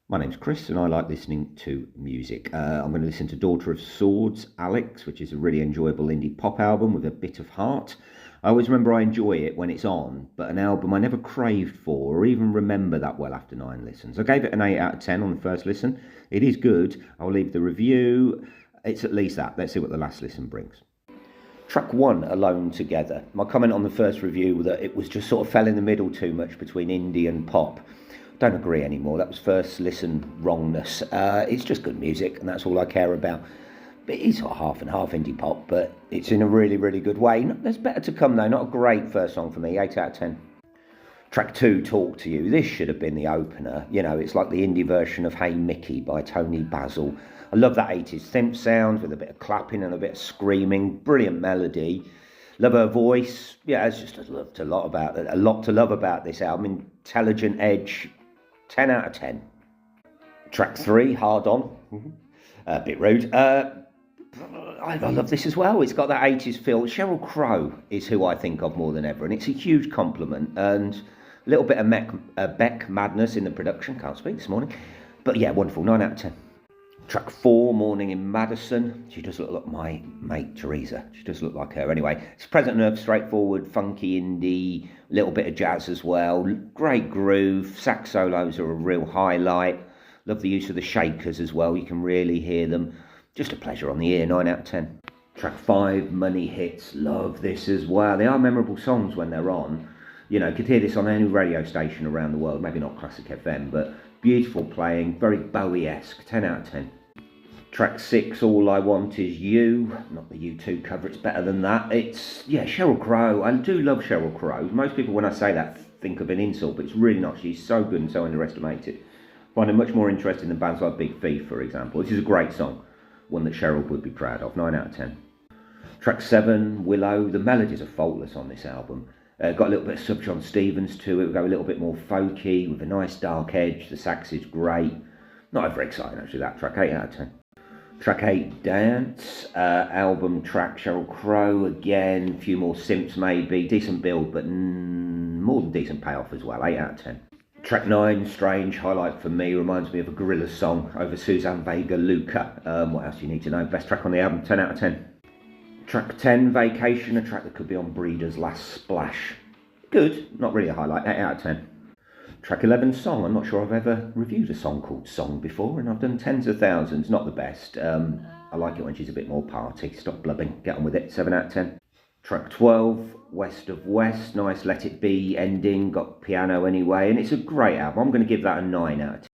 My name's Chris and I like listening to music. I'm going to listen to Daughter of Swords, Alex, which is a really enjoyable indie pop album with a bit of heart. I always remember I enjoy it when it's on, but an album I never craved for or even remember that well after 9 listens. I gave it an 8 out of 10 on the first listen. It is good. I'll leave the review. It's at least that. Let's see what the last listen brings. Track 1, Alone Together. My comment on the first review was that it was just sort of fell in the middle too much between indie and pop. Don't agree anymore. That was first listen wrongness. It's just good music, and that's all I care about. But it's sort of half and half indie pop, but it's in a really, really good way. There's better to come though. Not a great first song for me. 8 out of 10. Track 2, Talk to You. This should have been the opener. You know, it's like the indie version of Hey Mickey by Tony Basil. I love that 80s synth sound with a bit of clapping and a bit of screaming. Brilliant melody. Love her voice. Yeah, it's just a lot to love about this album. Intelligent edge. 10 out of 10. Track 3, Hard On. A bit rude. I love this as well. It's got that 80s feel. Sheryl Crow is who I think of more than ever, and it's a huge compliment. And a little bit of Beck madness in the production. Can't speak this morning. But yeah, wonderful. 9 out of 10. Track 4, Morning in Madison. She does look like my mate Teresa. She does look like her. Anyway, it's present enough, straightforward, funky indie, little bit of jazz as well. Great groove. Sax solos are a real highlight. Love the use of the shakers as well. You can really hear them. Just a pleasure on the ear. 9 out of 10. Track 5, Money Hits. Love this as well. They are memorable songs when they're on. You know, you could hear this on any radio station around the world. Maybe not Classic FM, but beautiful playing. Very Bowie-esque. 10 out of 10. Track 6, All I Want Is You. Not the U2 cover, it's better than that. It's, yeah, Sheryl Crow. I do love Sheryl Crow. Most people, when I say that, think of an insult, but it's really not. She's so good and so underestimated. I find her much more interesting than bands like Big Thief, for example. This is a great song, one that Sheryl would be proud of. 9 out of 10. Track 7, Willow. The melodies are faultless on this album. Got a little bit of Sub John Stevens to it. We go a little bit more folky with a nice dark edge. The sax is great. Not very exciting, actually, that track. 8 out of 10. Track 8, Dance, album track, Sheryl Crow, again, a few more synths maybe, decent build, but more than decent payoff as well, 8 out of 10. Track 9, Strange, highlight for me, reminds me of a Gorillaz song over Suzanne Vega, Luca. What else do you need to know? Best track on the album, 10 out of 10. Track 10, Vacation, a track that could be on Breeder's Last Splash. Good, not really a highlight, 8 out of 10. Track 11, Song. I'm not sure I've ever reviewed a song called Song before, and I've done tens of thousands. Not the best. I like it when she's a bit more party. Stop blubbing. Get on with it. 7 out of 10. Track 12, West of West. Nice Let It Be ending. Got piano anyway, and it's a great album. I'm going to give that a 9 out of 10.